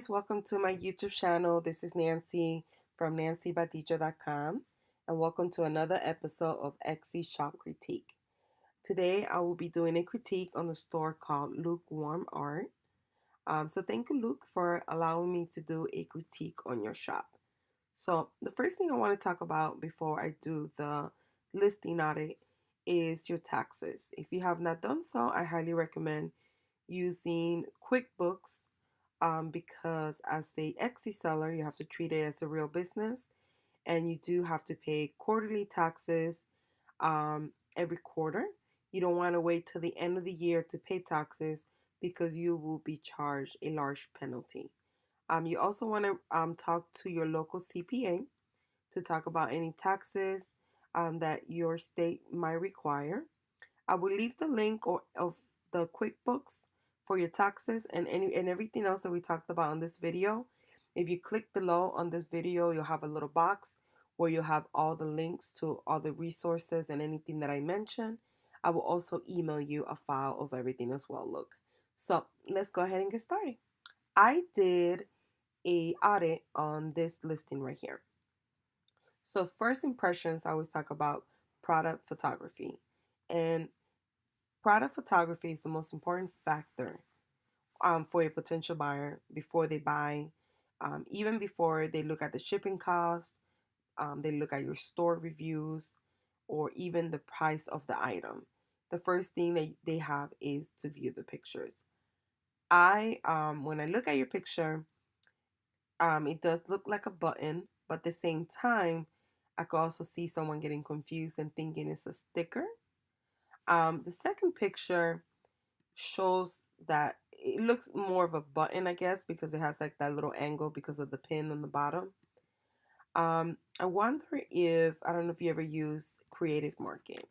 guys, welcome to my YouTube channel. This is Nancy from nancybadija.com, and welcome to another episode of Etsy Shop Critique. Today I will be doing a critique on the store called Lukewarm Art. So thank you, Luke, for allowing me to do a critique on your shop. So the first thing I want to talk about before I do the listing audit is your taxes. If you have not done so, I highly recommend using QuickBooks because as the Etsy seller, you have to treat it as a real business, and you do have to pay quarterly taxes every quarter. You don't want to wait till the end of the year to pay taxes because you will be charged a large penalty. You also want to talk to your local CPA to talk about any taxes that your state might require. I will leave the link of the QuickBooks for your taxes and everything else that we talked about on this video. If you click below on this video, you'll have a little box where you'll have all the links to all the resources and anything that I mentioned. I will also email you a file of everything as well. Look, so let's go ahead and get started. I did a audit on this listing right here. So first impressions, I always talk about product photography, and product photography is the most important factor for a potential buyer before they buy, even before they look at the shipping costs, they look at your store reviews, or even the price of the item. The first thing that they have is to view the pictures. When I look at your picture, it does look like a button, but at the same time, I could also see someone getting confused and thinking it's a sticker. The second picture shows that it looks more of a button, I guess, because it has like that little angle because of the pin on the bottom. I wonder if, I don't know if you ever use Creative Market,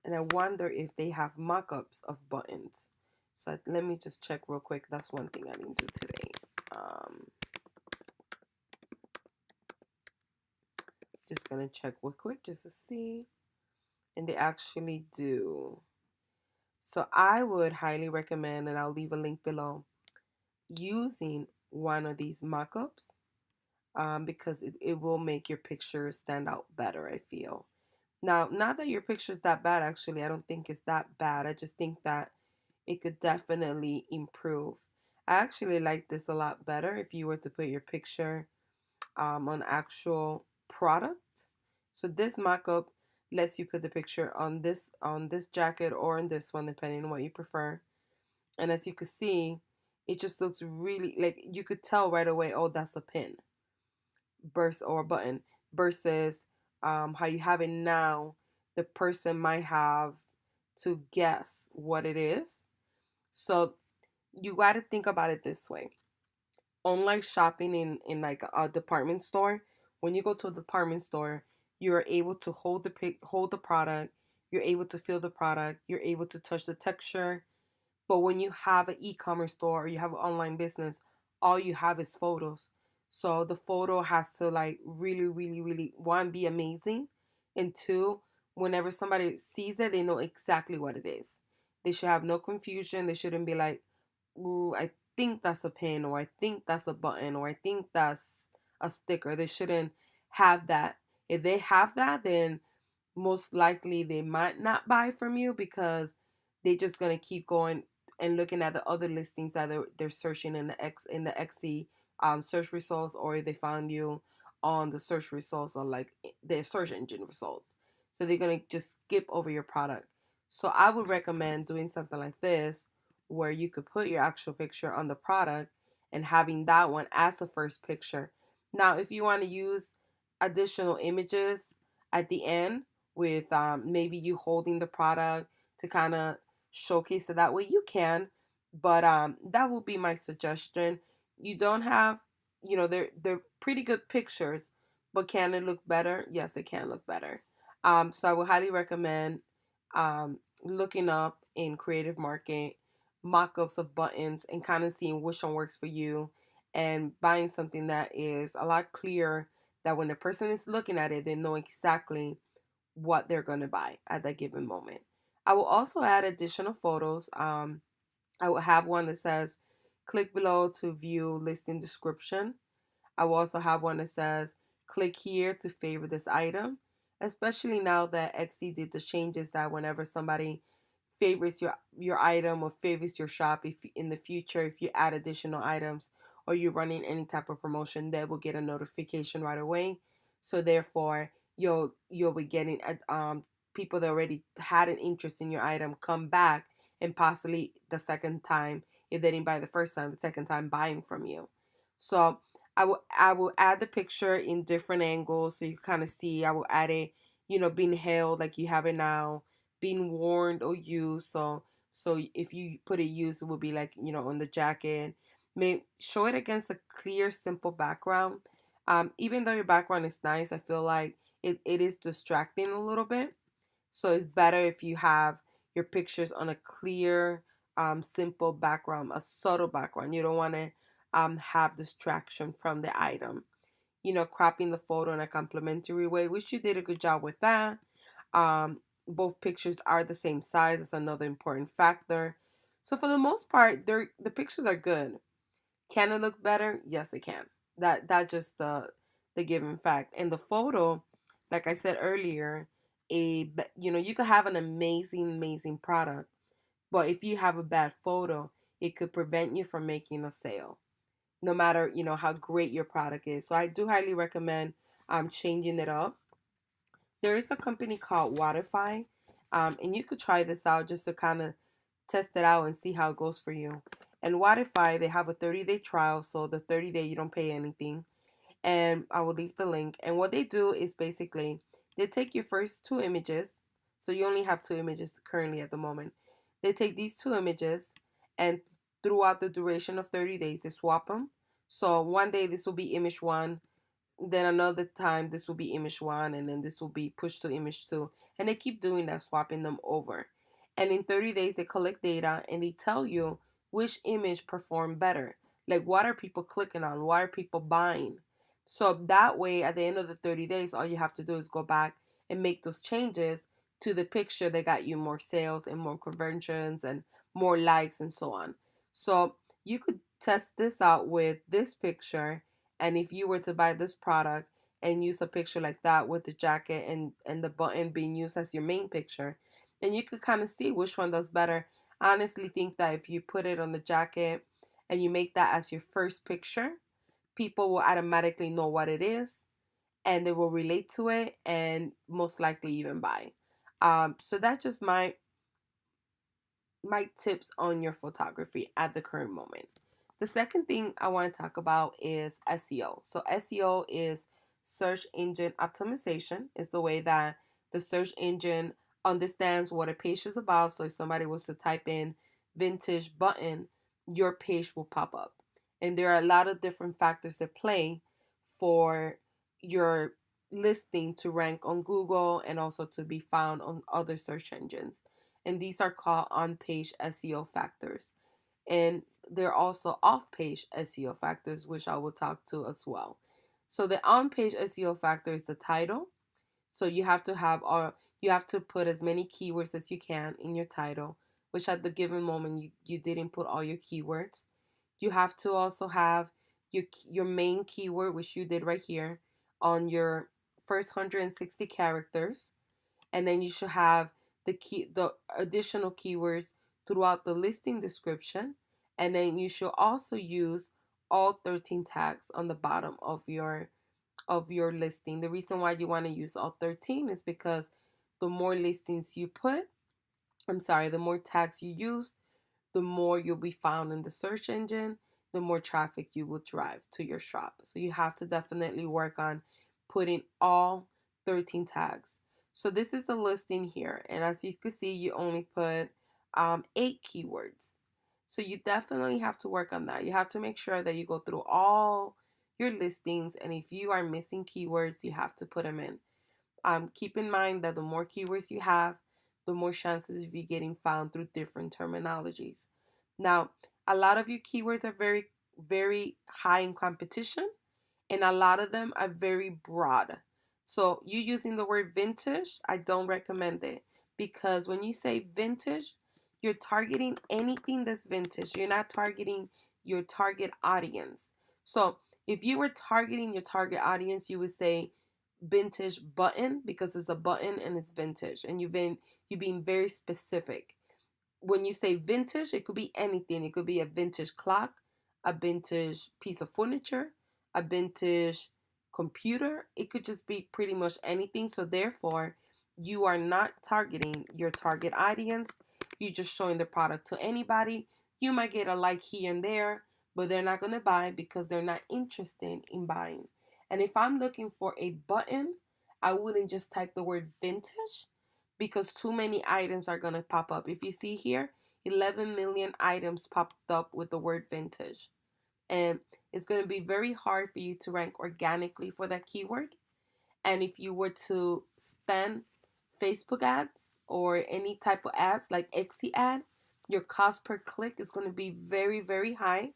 and I wonder if they have mock-ups of buttons. So let me just check real quick. That's one thing I didn't do today. Just gonna check real quick just to see. And they actually do. So I would highly recommend, and I'll leave a link below, using one of these mock-ups because it will make your picture stand out better, I feel. Now, not that your picture is that bad, actually. I don't think it's that bad. I just think that it could definitely improve. I actually like this a lot better if you were to put your picture on actual product. So this mock-up lets you put the picture on this jacket or on this one, depending on what you prefer. And as you can see, it just looks really, like, you could tell right away, oh, that's a pin or a button, versus how you have it now. The person might have to guess what it is. So you got to think about it this way. Online shopping in like a department store, when you go to a department store, you're able to hold the product, you're able to feel the product, you're able to touch the texture. But when you have an e-commerce store or you have an online business, all you have is photos. So the photo has to like really, really, really, one, be amazing, and two, whenever somebody sees it, they know exactly what it is. They should have no confusion. They shouldn't be like, ooh, I think that's a pin, or I think that's a button, or I think that's a sticker. They shouldn't have that. If they have that, then most likely they might not buy from you because they're just gonna keep going and looking at the other listings that they're searching in the Etsy search results, or they found you on the search results on like their search engine results. So they're gonna just skip over your product. So I would recommend doing something like this, where you could put your actual picture on the product and having that one as the first picture. Now, if you want to use additional images at the end with maybe you holding the product to kind of showcase it that way, you can, but that will be my suggestion. You don't have, they're pretty good pictures, but can it look better? Yes, it can look better. So I would highly recommend looking up in Creative Market mock-ups of buttons and kind of seeing which one works for you, and buying something that is a lot clearer, that when the person is looking at it, they know exactly what they're going to buy at that given moment. I will also add additional photos. I will have one that says click below to view listing description. I will also have one that says click here to favorite this item, especially now that Etsy did the changes that whenever somebody favorites your item or favorites your shop, if in the future if you add additional items or you're running any type of promotion, they will get a notification right away. So therefore you'll be getting people that already had an interest in your item come back, and possibly the second time, if they didn't buy the first time, the second time buying from you. So I will add the picture in different angles so you kind of see. I will add it, being held like you have it now, being worn or used. So if you put it used, it will be like, on the jacket. May show it against a clear, simple background. Even though your background is nice, I feel like it is distracting a little bit. So it's better if you have your pictures on a clear, simple background, a subtle background. You don't want to have distraction from the item. Cropping the photo in a complimentary way, which you did a good job with that. Both pictures are the same size. That's another important factor. So for the most part, the pictures are good. Can it look better? Yes, it can. That just the given fact. And the photo, like I said earlier, you could have an amazing product, but if you have a bad photo, it could prevent you from making a sale, no matter how great your product is. So I do highly recommend changing it up. There is a company called Waterfine, and you could try this out just to kind of test it out and see how it goes for you. And Waterfine, they have a 30-day trial, so the 30-day you don't pay anything. And I will leave the link. And what they do is basically they take your first two images. So you only have two images currently at the moment. They take these two images, and throughout the duration of 30 days, they swap them. So one day this will be image one, then another time this will be image one, and then this will be pushed to image two, and they keep doing that, swapping them over. And in 30 days they collect data and they tell you which image performed better, like what are people clicking on, what are people buying. So that way at the end of the 30 days, all you have to do is go back and make those changes to the picture that got you more sales and more conversions and more likes and so on. So you could test this out with this picture, and if you were to buy this product and use a picture like that with the jacket and the button being used as your main picture, then you could kind of see which one does better. I honestly think that if you put it on the jacket and you make that as your first picture, people will automatically know what it is and they will relate to it and most likely even buy. So that's just my tips on your photography at the current moment. The second thing I want to talk about is SEO. So SEO is search engine optimization. Is the way that the search engine understands what a page is about. So if somebody was to type in vintage button, your page will pop up. And there are a lot of different factors that play for your listing to rank on Google and also to be found on other search engines. And these are called on-page SEO factors. And they're also off-page SEO factors, which I will talk to as well. So the on-page SEO factor is the title. So you have to put as many keywords as you can in your title, which at the given moment you didn't put all your keywords. You have to also have your main keyword, which you did right here, on your first 160 characters, and then you should have the additional keywords throughout the listing description, and then you should also use all 13 tags on the bottom of your listing. The reason why you want to use all 13 is because the more listings you put, the more tags you use, the more you'll be found in the search engine, the more traffic you will drive to your shop. So you have to definitely work on putting all 13 tags. So this is the listing here. And as you can see, you only put 8 keywords. So you definitely have to work on that. You have to make sure that you go through all your listings. And if you are missing keywords, you have to put them in. Keep in mind that the more keywords you have, the more chances of you getting found through different terminologies. Now, a lot of your keywords are very, very high in competition, and a lot of them are very broad. So you using the word vintage, I don't recommend it, because when you say vintage, you're targeting anything that's vintage. You're not targeting your target audience. So if you were targeting your target audience, you would say vintage button because it's a button and it's vintage, and you've been very specific. When you say vintage, it could be anything. It could be a vintage clock, a vintage piece of furniture, a vintage computer. It could just be pretty much anything. So therefore, you are not targeting your target audience. You're just showing the product to anybody. You might get a like here and there, but they're not going to buy because they're not interested in buying. And if I'm looking for a button, I wouldn't just type the word vintage because too many items are going to pop up. If you see here, 11 million items popped up with the word vintage. And it's going to be very hard for you to rank organically for that keyword. And if you were to spend Facebook ads or any type of ads like Etsy ad, your cost per click is going to be very, very high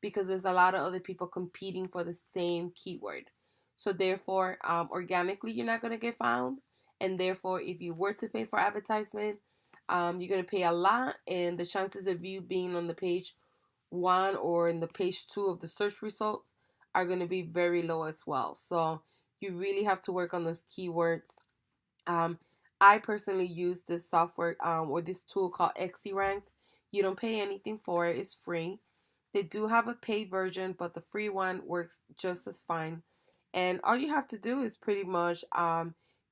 because there's a lot of other people competing for the same keyword. So therefore, organically, you're not going to get found. And therefore, if you were to pay for advertisement, you're going to pay a lot. And the chances of you being on the page one or in the page two of the search results are going to be very low as well. So you really have to work on those keywords. Um, I personally use this software or this tool called Rank. You don't pay anything for it, it's free. They do have a paid version, but the free one works just as fine. And all you have to do is pretty much,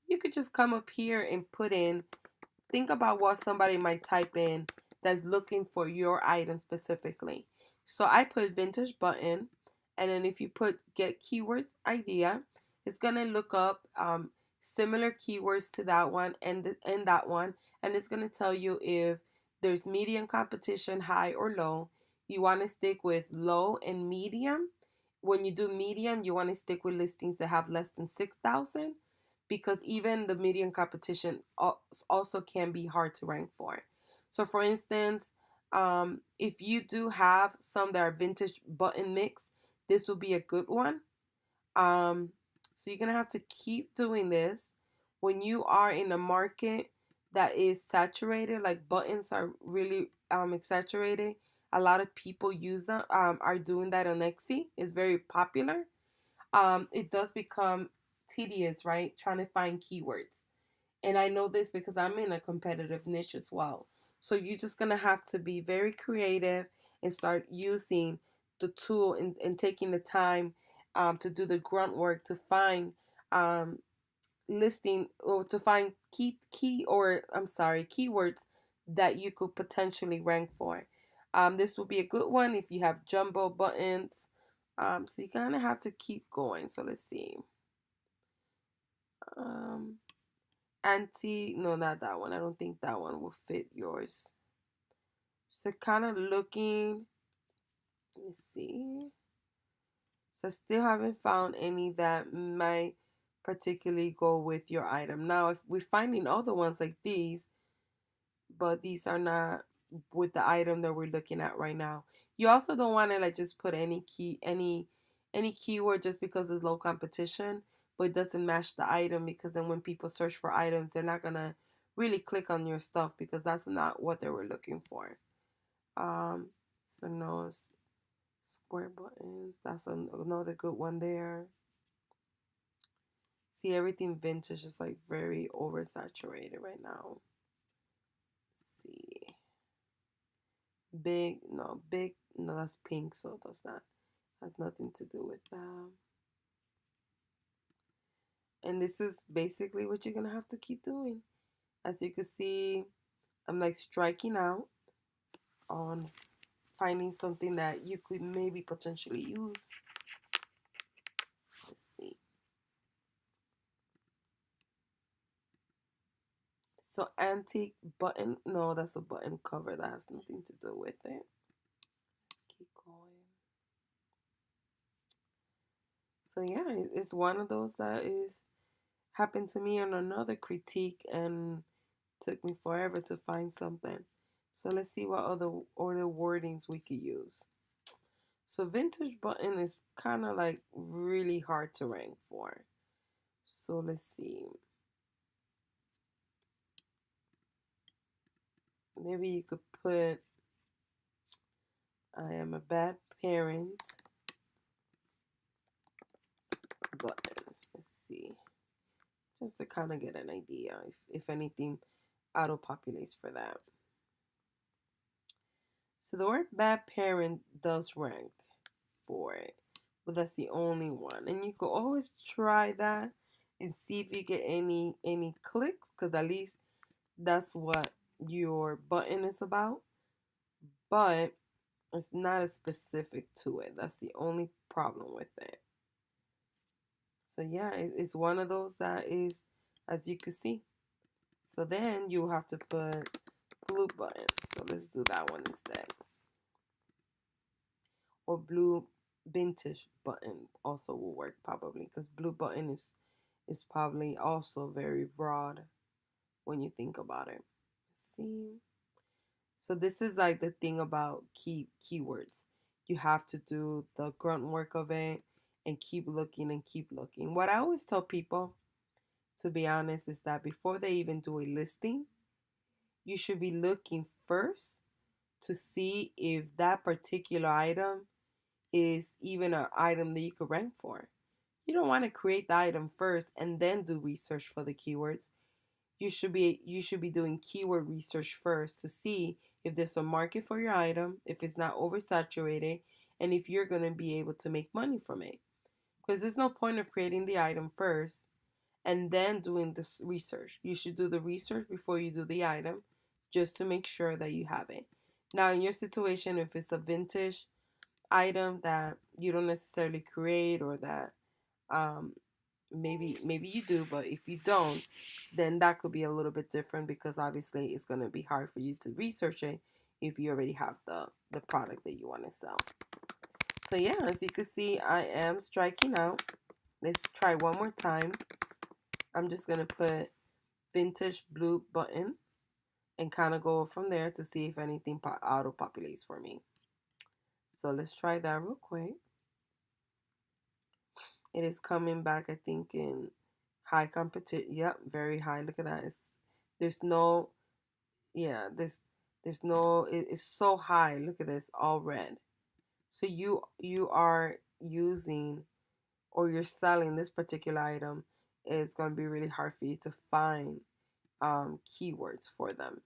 you could just come up here and put in, think about what somebody might type in that's looking for your item specifically. So I put vintage button, and then if you put get keywords idea, it's gonna look up similar keywords to that one and that one, and it's gonna tell you if there's medium competition, high or low. You want to stick with low and medium. When you do medium, you want to stick with listings that have less than 6,000 because even the medium competition also can be hard to rank for. So, for instance, if you do have some that are vintage button mix, this will be a good one. Um, so you're gonna have to keep doing this when you are in a market that is saturated. Like buttons are really saturated. A lot of people use them. Are doing that on Etsy. It's very popular. It does become tedious, right? Trying to find keywords. And I know this because I'm in a competitive niche as well. So you're just going to have to be very creative and start using the tool and taking the time to do the grunt work to find um, listing or to find keywords that you could potentially rank for. This will be a good one if you have jumbo buttons. So you kind of have to keep going. So let's see. Um, no, not that one. I don't think that one will fit yours. So kind of looking, let me see. So I still haven't found any that might particularly go with your item. Now, if we're finding other ones like these, but these are not with the item that we're looking at right now. You also don't want to like just put any keyword just because it's low competition, but it doesn't match the item because then when people search for items, they're not gonna really click on your stuff because that's not what they were looking for. Um, so no square buttons. That's another good one there. See, everything vintage is like very oversaturated right now. Let's see. Big, no, that's pink, so that's not, has nothing to do with that. And this is basically what you're gonna have to keep doing. As you can see, I'm like striking out on finding something that you could maybe potentially use. Let's see. So antique button, no, that's a button cover that has nothing to do with it. Let's keep going. So yeah, it's one of those that is happened to me on another critique and took me forever to find something. So let's see what other wordings we could use. So vintage button is kind of like really hard to rank for. So let's see. Maybe you could put I am a bad parent button. Let's see. Just to kind of get an idea if anything auto populates for that. So the word bad parent does rank for it, but that's the only one. And you could always try that and see if you get any clicks, because at least that's what your button is about. But it's not as specific to it. That's the only problem with it. So yeah, it's one of those that is, as you can see. So then you have to put blue button. So let's do that one instead. Or blue vintage button also will work probably, because blue button is probably also very broad when you think about it. Let's see. So this is like the thing about keywords. You have to do the grunt work of it and keep looking and keep looking. What I always tell people, to be honest, is that before they even do a listing, you should be looking first to see if that particular item is even an item that you could rank for. You don't want to create the item first and then do research for the keywords. You should be doing keyword research first to see if there's a market for your item, if it's not oversaturated, and if you're going to be able to make money from it. Because there's no point of creating the item first and then doing this research. You should do the research before you do the item, just to make sure that you have it. Now, in your situation, if it's a vintage item that you don't necessarily create, or that um, maybe you do, but if you don't, then that could be a little bit different, because obviously it's going to be hard for you to research it if you already have the product that you want to sell. So yeah, as you can see, I am striking out. Let's try one more time. I'm just going to put vintage blue button and kind of go from there to see if anything auto populates for me. So let's try that real quick. It is coming back, I think, in high competition. Yep, very high. Look at that. There's no, yeah, there's no, it's so high. Look at this, all red. So you are using, or you're selling this particular item. It's going to be really hard for you to find keywords for them.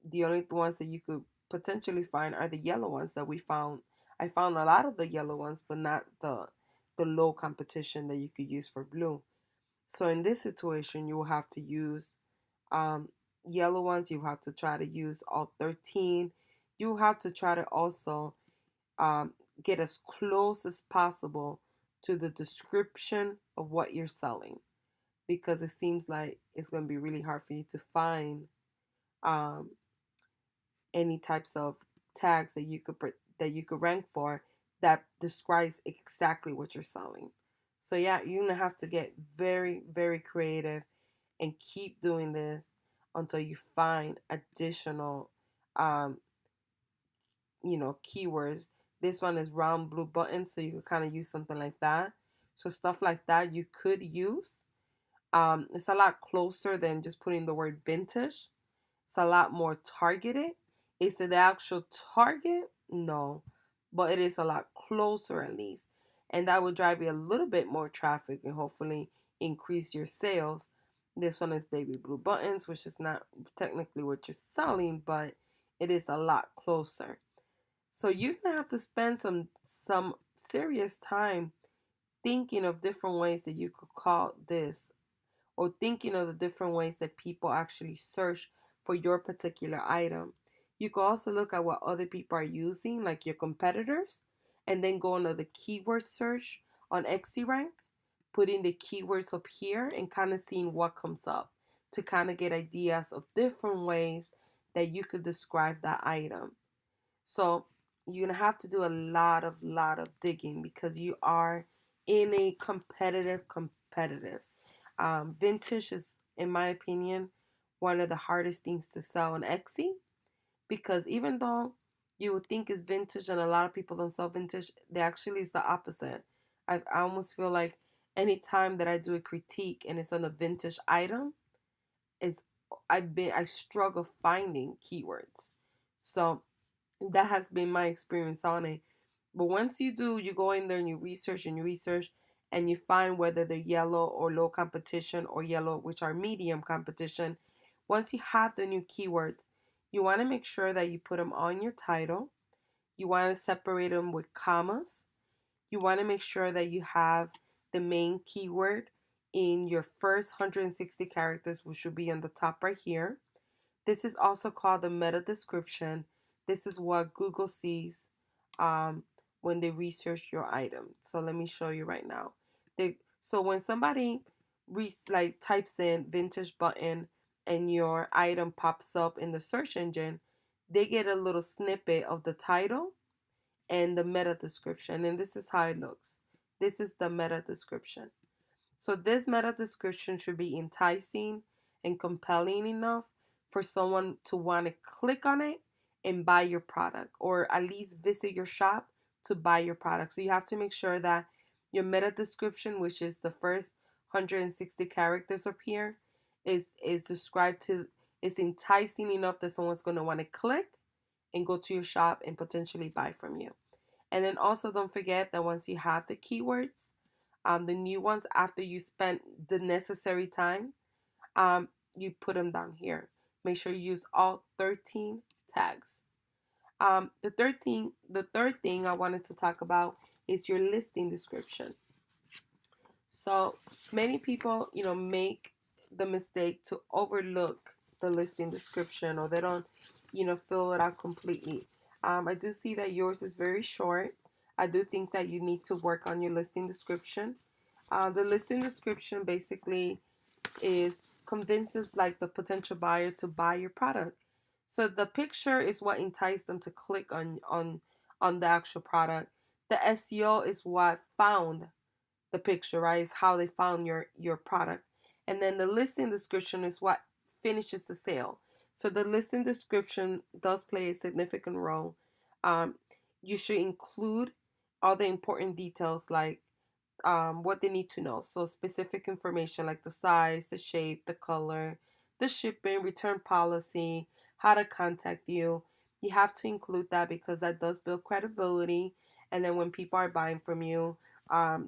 The only ones that you could potentially find are the yellow ones that we found. I found a lot of the yellow ones, but not the low competition that you could use for blue. So in this situation, you will have to use um, yellow ones. You have to try to use all 13. You have to try to also get as close as possible to the description of what you're selling, because it seems like it's going to be really hard for you to find um, any types of tags that you could rank for that describes exactly what you're selling. So yeah, you're gonna have to get very, very creative and keep doing this until you find additional um, keywords. This one is round blue button, so you could kind of use something like that. So stuff like that you could use. It's a lot closer than just putting the word vintage. It's a lot more targeted. Is it the actual target? No, but it is a lot closer at least. And that will drive you a little bit more traffic and hopefully increase your sales. This one is baby blue buttons, which is not technically what you're selling, but it is a lot closer. So you're gonna have to spend some serious time thinking of different ways that you could call this, or thinking of the different ways that people actually search for your particular item. You can also look at what other people are using, like your competitors, and then go into the keyword search on XRank, putting the keywords up here and kind of seeing what comes up to kind of get ideas of different ways that you could describe that item. So you're gonna have to do a lot of digging, because you are in a competitive. Vintage is, in my opinion, one of the hardest things to sell on Etsy, because even though you would think it's vintage and a lot of people don't sell vintage, they actually is the opposite. I almost feel like anytime that I do a critique and it's on a vintage item, is I struggle finding keywords. So That has been my experience on it. But once you do, you go in there and you research, and you find whether they're yellow or low competition or yellow, which are medium competition. Once you have the new keywords, you want to make sure that you put them on your title. You want to separate them with commas. You want to make sure that you have the main keyword in your first 160 characters, which should be on the top right here. This is also called the meta description. This is what Google sees when they research your item. So let me show you right now. So when somebody types in vintage button and your item pops up in the search engine, they get a little snippet of the title and the meta description. And this is how it looks. This is the meta description. So this meta description should be enticing and compelling enough for someone to want to click on it and buy your product, or at least visit your shop to buy your product. So you have to make sure that your meta description, which is the first 160 characters up here, is described to is enticing enough that someone's going to want to click and go to your shop and potentially buy from you. And then also don't forget that once you have the keywords, the new ones, after you spend the necessary time, you put them down here. Make sure you use all 13 tags. The third thing I wanted to talk about is your listing description. So many people, make the mistake to overlook the listing description, or they don't, fill it out completely. I do see that yours is very short. I do think that you need to work on your listing description. The listing description basically is convinces like the potential buyer to buy your product. So the picture is what enticed them to click on the actual product. The SEO is what found the picture, right? Is how they found your product. And then the listing description is what finishes the sale. So the listing description does play a significant role. Um, you should include all the important details like what they need to know. So specific information like the size, the shape, the color, the shipping, return policy, how to contact you. You have to include that because that does build credibility. And then when people are buying from you,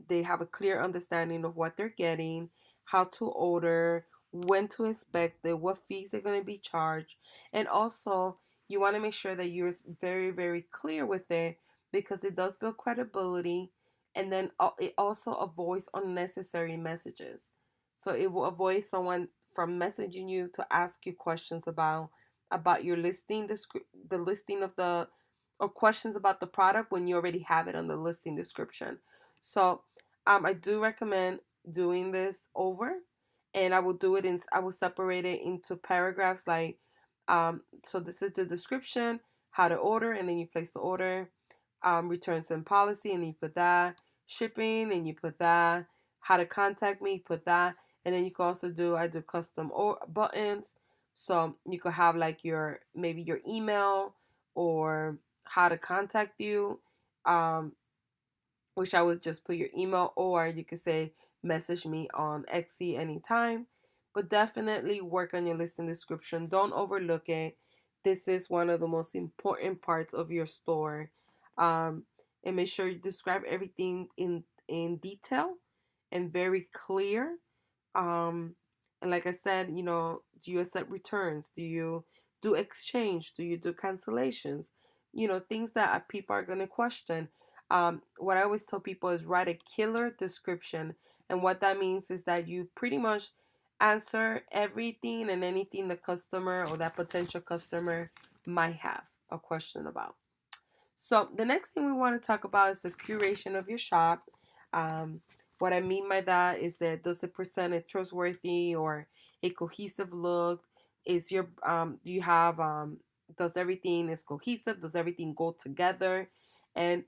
they have a clear understanding of what they're getting, how to order, when to expect it, what fees they're going to be charged. And also, you want to make sure that you're very, very clear with it because it does build credibility, and then it also avoids unnecessary messages. So it will avoid someone from messaging you to ask you questions about your listing, the listing of the or questions about the product when you already have it on the listing description. So I do recommend doing this over, and I will separate it into paragraphs like so this is the description, how to order, and then you place the order, returns and policy, and you put that, shipping, and you put that, how to contact me, put that, and then you can also I do custom or buttons, so you could have like maybe your email or how to contact you, which I would just put your email, or you could say message me on Etsy anytime. But definitely work on your listing description. Don't overlook it. This is one of the most important parts of your store. And make sure you describe everything in detail and very clear. And like I said, do you accept returns? Do you do exchange? Do you do cancellations? Things that people are going to question. What I always tell people is write a killer description. And what that means is that you pretty much answer everything and anything the customer or that potential customer might have a question about. So the next thing we want to talk about is the curation of your shop. Um, what I mean by that is that does it present a trustworthy or a cohesive look? Do you have does everything is cohesive? Does everything go together? And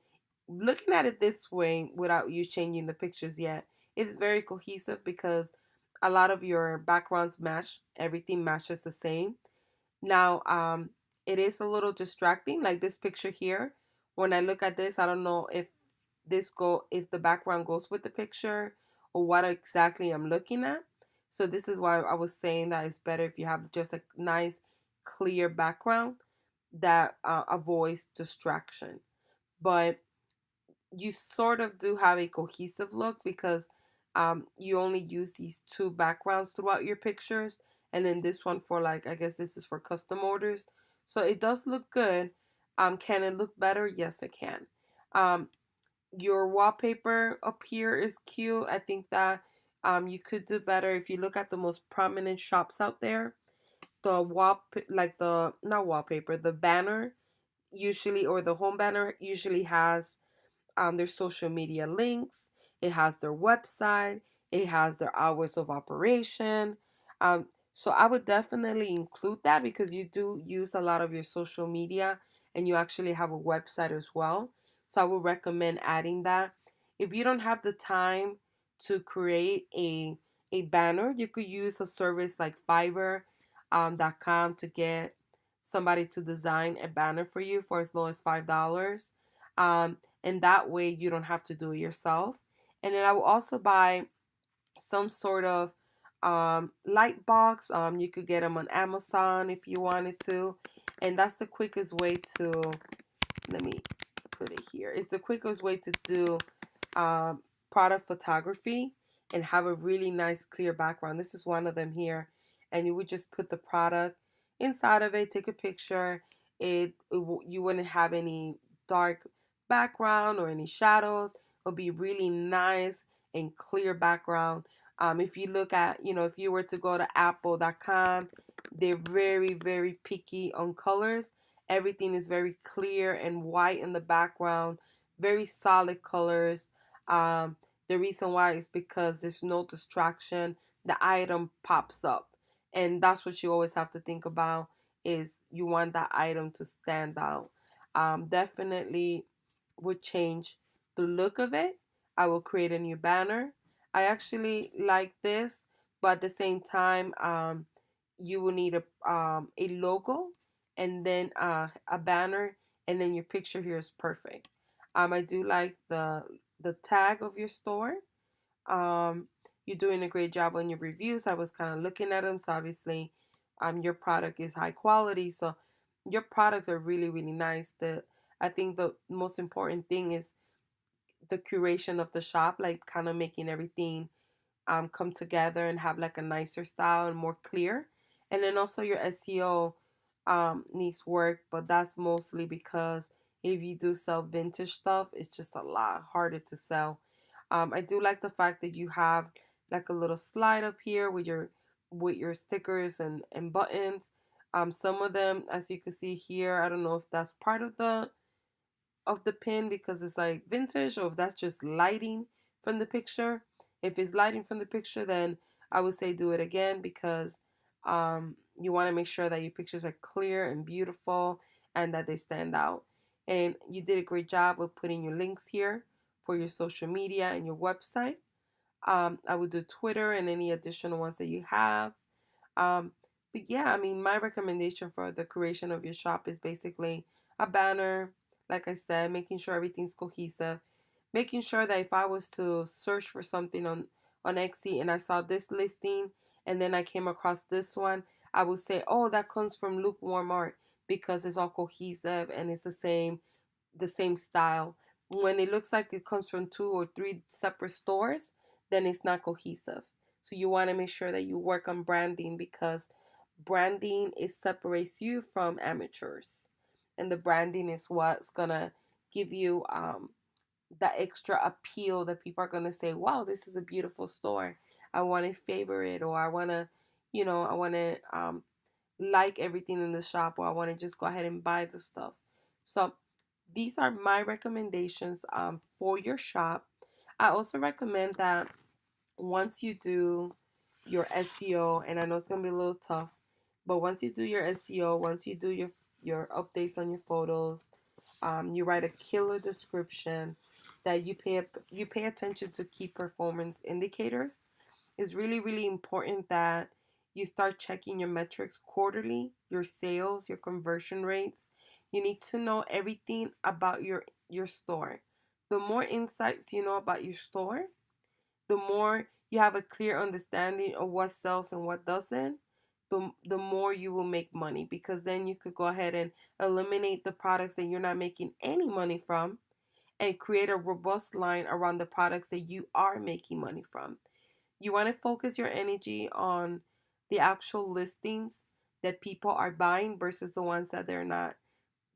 looking at it this way, without you changing the pictures yet, it is very cohesive because a lot of your backgrounds match. Everything matches the same. Now, it is a little distracting, like this picture here. When I look at this, I don't know if the background goes with the picture or what exactly I'm looking at. So this is why I was saying that it's better if you have just a nice clear background. that avoids distraction. But you sort of do have a cohesive look because you only use these two backgrounds throughout your pictures, and then this one for, like, I guess this is for custom orders. So it does look good. Can it look better? Yes, it can. Um, your wallpaper up here is cute. I think that you could do better if you look at the most prominent shops out there. The like the not wallpaper, the banner usually, or the home banner usually has their social media links. It has their website. It has their hours of operation. So I would definitely include that because you do use a lot of your social media and you actually have a website as well. So I would recommend adding that. If you don't have the time to create a banner, you could use a service like Fiverr.com to get somebody to design a banner for you for as low as $5. And that way you don't have to do it yourself. And then I will also buy some sort of light box. You could get them on Amazon if you wanted to, and that's the quickest way to, let me put it here, it's the quickest way to do um, product photography and have a really nice clear background. This is one of them here, and you would just put the product inside of it, take a picture. You wouldn't have any dark background or any shadows. It'll be really nice and clear background. If you look at, if you were to go to apple.com, they're very, very picky on colors. Everything is very clear and white in the background, very solid colors. Um, the reason why is because there's no distraction. The item pops up. And that's what you always have to think about, is you want that item to stand out. Definitely would change the look of it. I will create a new banner. I actually like this, but at the same time, you will need a logo and then a banner, and then your picture here is perfect. I do like the tag of your store. You're doing a great job on your reviews. I was kind of looking at them, so obviously, your product is high quality. So your products are really, really nice. I think the most important thing is the curation of the shop, like kind of making everything come together and have like a nicer style and more clear. And then also your SEO needs work, but that's mostly because if you do sell vintage stuff, it's just a lot harder to sell. I do like the fact that you have like a little slide up here with your stickers and buttons. Some of them, as you can see here, I don't know if that's part of the pin because it's like vintage, or if that's just lighting from the picture. If it's lighting from the picture, then I would say do it again because you want to make sure that your pictures are clear and beautiful and that they stand out. And you did a great job with putting your links here for your social media and your website. I would do Twitter and any additional ones that you have. Um, but yeah, I mean, my recommendation for the creation of your shop is basically a banner, like I said, making sure everything's cohesive, making sure that if I was to search for something on Etsy and I saw this listing and then I came across this one, I would say, oh, that comes from Lukewarm Art because it's all cohesive and it's the same style. When it looks like it comes from 2 or 3 separate stores, then it's not cohesive. So you want to make sure that you work on branding because branding separates you from amateurs, and the branding is what's gonna give you that extra appeal that people are gonna say, "Wow, this is a beautiful store. I want to favorite, or I wanna, I wanna like everything in the shop, or I want to just go ahead and buy the stuff." So these are my recommendations for your shop. I also recommend that once you do your SEO, and I know it's gonna be a little tough, but once you do your SEO, once you do your updates on your photos, you write a killer description, that you pay attention to key performance indicators. It's really, really important that you start checking your metrics quarterly, your sales, your conversion rates. You need to know everything about your store. The more insights you know about your store, the more you have a clear understanding of what sells and what doesn't, the more you will make money, because then you could go ahead and eliminate the products that you're not making any money from and create a robust line around the products that you are making money from. You want to focus your energy on the actual listings that people are buying versus the ones that they're not.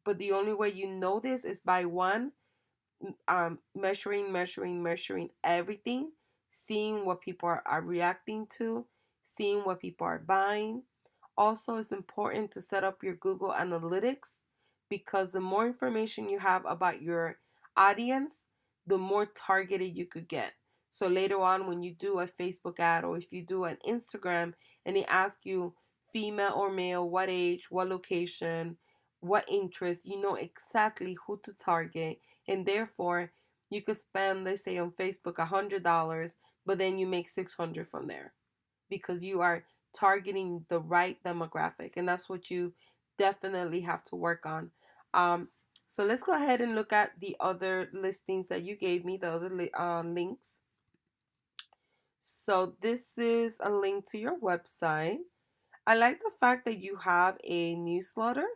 But the only way you know this is by one, measuring everything, seeing what people are reacting to, seeing what people are buying. Also, it's important to set up your Google Analytics, because the more information you have about your audience, the more targeted you could get. So later on, when you do a Facebook ad, or if you do an Instagram and they ask you female or male, what age, what location, what interest, you know exactly who to target, and therefore you could spend, let's say on Facebook, $100, but then you make 600 from there, because you are targeting the right demographic, and that's what you definitely have to work on. um, so let's go ahead and look at the other listings that you gave me, the other links. So this is a link to your website. I like the fact that you have a newsletter.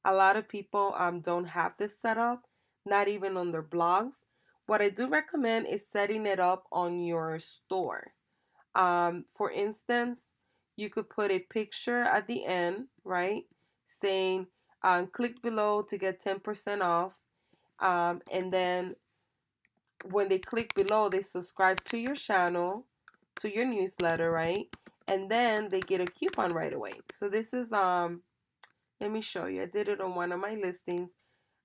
A lot of people don't have this set up, not even on their blogs. What I do recommend is setting it up on your store. For instance, you could put a picture at the end, right? Saying, click below to get 10% off. And then when they click below, they subscribe to your channel, to your newsletter, right? And then they get a coupon right away. So this is, let me show you. I did it on one of my listings.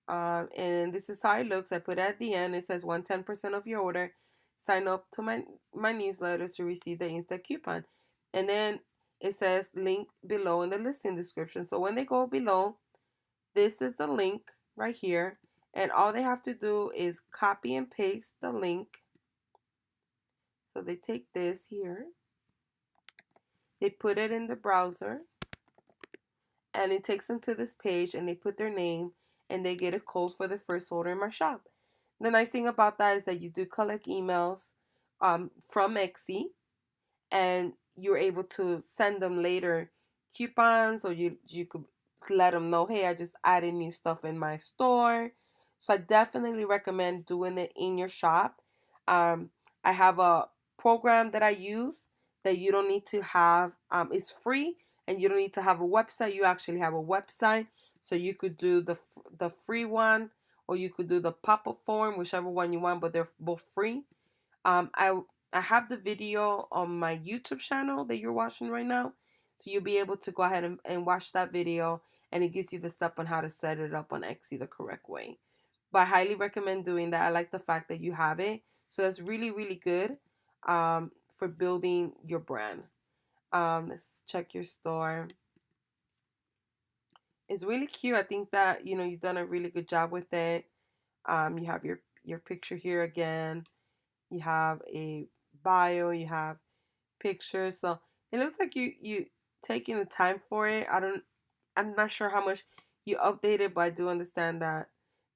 And this is how it looks. I put it at the end. It says 10% of your order. Sign up to my newsletter to receive the instant coupon. And then it says link below in the listing description. So when they go below, this is the link right here. And all they have to do is copy and paste the link. So they take this here. They put it in the browser. And it takes them to this page, and they put their name, and they get a code for the first order in my shop. The nice thing about that is that you do collect emails from Etsy, and you're able to send them later coupons, or you could let them know, hey, I just added new stuff in my store. So I definitely recommend doing it in your shop. I have a program that I use that you don't need to have. It's free, and you don't need to have a website. You actually have a website, so you could do the free one, or you could do the pop-up form, whichever one you want, but they're both free. I have the video on my YouTube channel that you're watching right now, so you'll be able to go ahead and watch that video, and it gives you the step on how to set it up on Etsy the correct way. But I highly recommend doing that. I like the fact that you have it, so that's really, really good for building your brand. Let's check your store. It's really cute. I think that you've done a really good job with it. You have your picture here again. You have a bio. You have pictures. So it looks like you taking the time for it. I'm not sure how much you updated, but I do understand that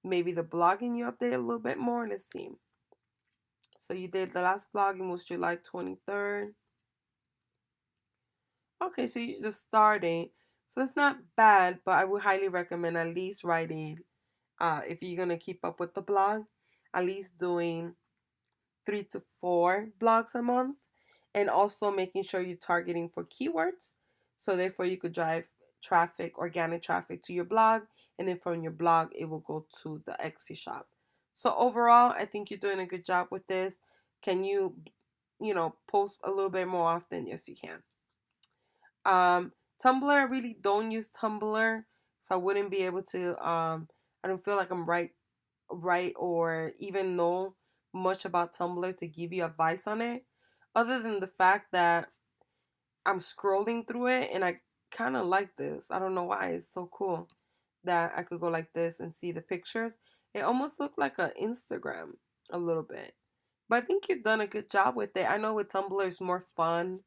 maybe the blogging you updated a little bit more. Let's see. So you did the last blogging was July 23rd. Okay, so you're just starting. So it's not bad, but I would highly recommend at least writing, if you're going to keep up with the blog, at least doing 3 to 4 blogs a month, and also making sure you're targeting for keywords. So therefore you could drive traffic, organic traffic to your blog, and then from your blog, it will go to the Etsy shop. So overall, I think you're doing a good job with this. Can you, post a little bit more often? Yes, you can. Tumblr, I really don't use Tumblr, so I wouldn't be able to. I don't feel like I'm right, or even know much about Tumblr to give you advice on it, other than the fact that I'm scrolling through it and I kind of like this. I don't know why. It's so cool that I could go like this and see the pictures. It almost looked like an Instagram a little bit. But I think you've done a good job with it. I know with Tumblr it's more fun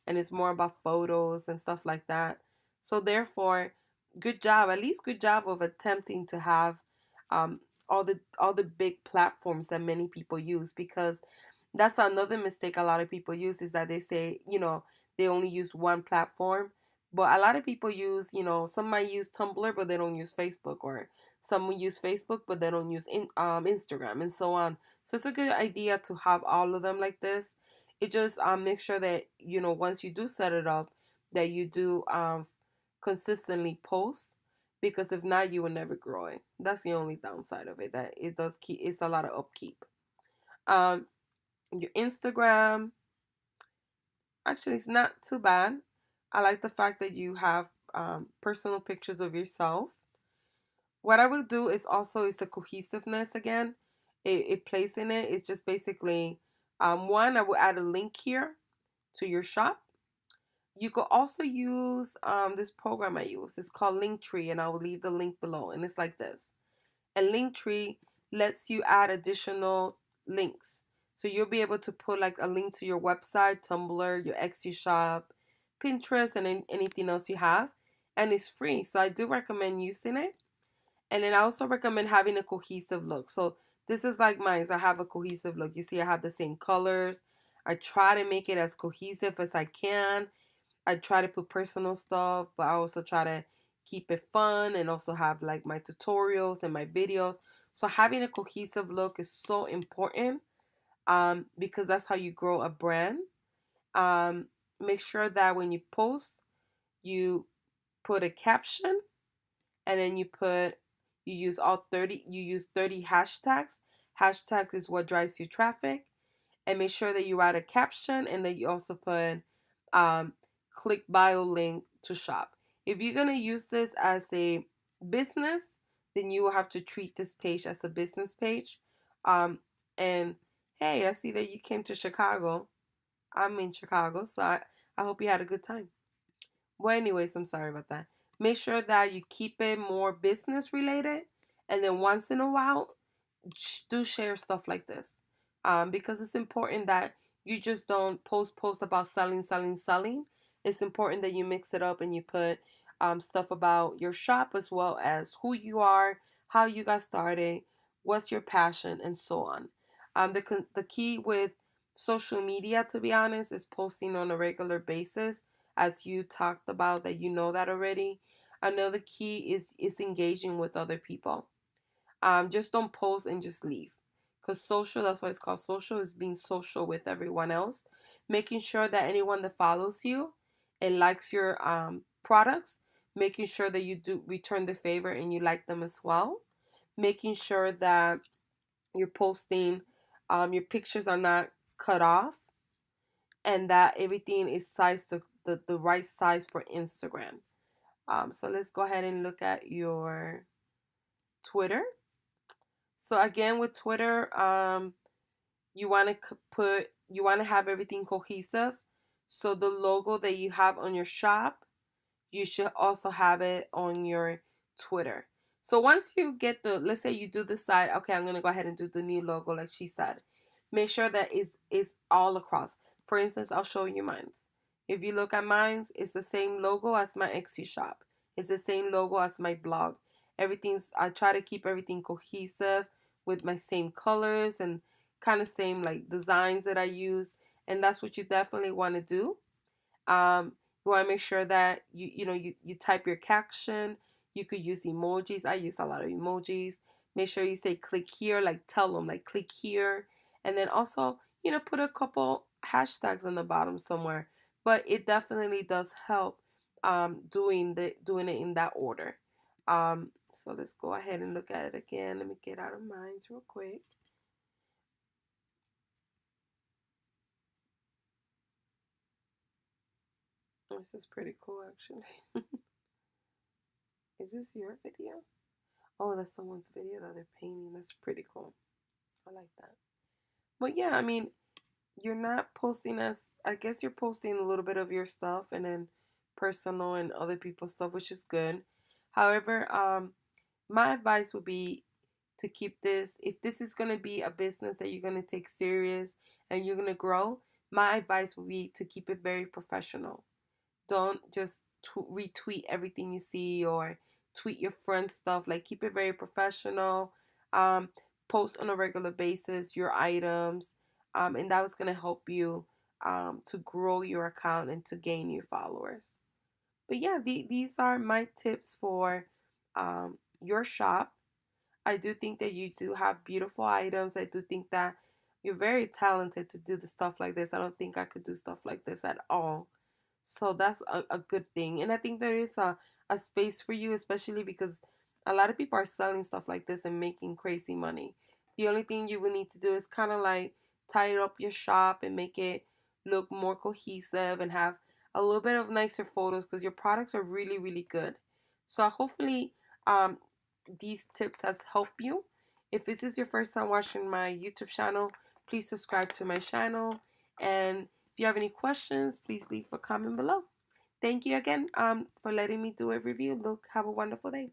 and it's more about photos and stuff like that. So therefore, good job. At least good job of attempting to have um, all the big platforms that many people use, because that's another mistake a lot of people use, is that they say, they only use one platform. But a lot of people use, some might use Tumblr, but they don't use Facebook, or some will use Facebook, but they don't use Instagram, and so on. So it's a good idea to have all of them like this. It just make sure that once you do set it up, that you do consistently post, because if not, you will never grow it. That's the only downside of it. That it does keep. It's a lot of upkeep. Um, your Instagram, actually, it's not too bad. I like the fact that you have personal pictures of yourself. What I will do is also is the cohesiveness again. It plays in it. It's just basically one. I will add a link here to your shop. You could also use this program I use. It's called Linktree, and I will leave the link below. And it's like this. And Linktree lets you add additional links. So you'll be able to put like a link to your website, Tumblr, your Etsy shop, Pinterest, and anything else you have. And it's free. So I do recommend using it. And then I also recommend having a cohesive look. So this is like mine. I have a cohesive look. You see, I have the same colors. I try to make it as cohesive as I can. I try to put personal stuff, but I also try to keep it fun and also have like my tutorials and my videos. So having a cohesive look is so important, because that's how you grow a brand. Um, Make sure that when you post, you put a caption, and then you use 30 hashtags. Hashtag is what drives you traffic. And make sure that you write a caption, and that you also put um, click bio link to shop. If you're gonna use this as a business, then you will have to treat this page as a business page. Um, and hey, I see that you came to Chicago. I'm in Chicago, so I hope you had a good time. Well, anyways, I'm sorry about that. Make sure that you keep it more business related, and then once in a while, do share stuff like this, because it's important that you just don't post about selling. It's important that you mix it up, and you put stuff about your shop, as well as who you are, how you got started, what's your passion, and so on. The key with social media, to be honest, is posting on a regular basis, as you talked about, that you know that already. Another key is engaging with other people. Just don't post and just leave. Because social, that's why it's called social, is being social with everyone else. Making sure that anyone that follows you and likes your products, making sure that you do return the favor and you like them as well. Making sure that you're posting, your pictures are not cut off, and that everything is sized the right size for Instagram. So let's go ahead and look at your Twitter. So again, with Twitter, you want to you want to have everything cohesive. So the logo that you have on your shop, you should also have it on your Twitter. So once you get let's say you do decide, okay, I'm gonna go ahead and do the new logo like she said. Make sure that it's all across. For instance, I'll show you mine. If you look at mine, it's the same logo as my Etsy shop. It's the same logo as my blog. I try to keep everything cohesive with my same colors and kind of same like designs that I use. And that's what you definitely want to do. You want to make sure that you type your caption. You could use emojis. I use a lot of emojis. Make sure you say click here, like tell them like click here, and then also put a couple hashtags on the bottom somewhere. But it definitely does help doing it in that order. So let's go ahead and look at it again. Let me get out of mine real quick. This is pretty cool, actually. Is this your video? Oh, that's someone's video that they're painting. That's pretty cool. I like that. But yeah, I mean, you're not posting I guess you're posting a little bit of your stuff, and then personal and other people's stuff, which is good. However, my advice would be to keep this, if this is going to be a business that you're going to take serious and you're going to grow, my advice would be to keep it very professional. Don't just retweet everything you see, or tweet your friends' stuff. Like, keep it very professional. Um, Post on a regular basis your items, and that was gonna help you to grow your account and to gain new followers. But yeah, these are my tips for your shop. I do think that you do have beautiful items. I do think that you're very talented to do the stuff like this. I don't think I could do stuff like this at all. So that's a good thing. And I think there is a space for you, especially because a lot of people are selling stuff like this and making crazy money. The only thing you will need to do is kind of like tidy up your shop and make it look more cohesive and have a little bit of nicer photos because your products are really, really good. So hopefully um, these tips has helped you. If this is your first time watching my YouTube channel, please subscribe to my channel. And if you have any questions, please leave a comment below. Thank you again for letting me do a review. Look, have a wonderful day.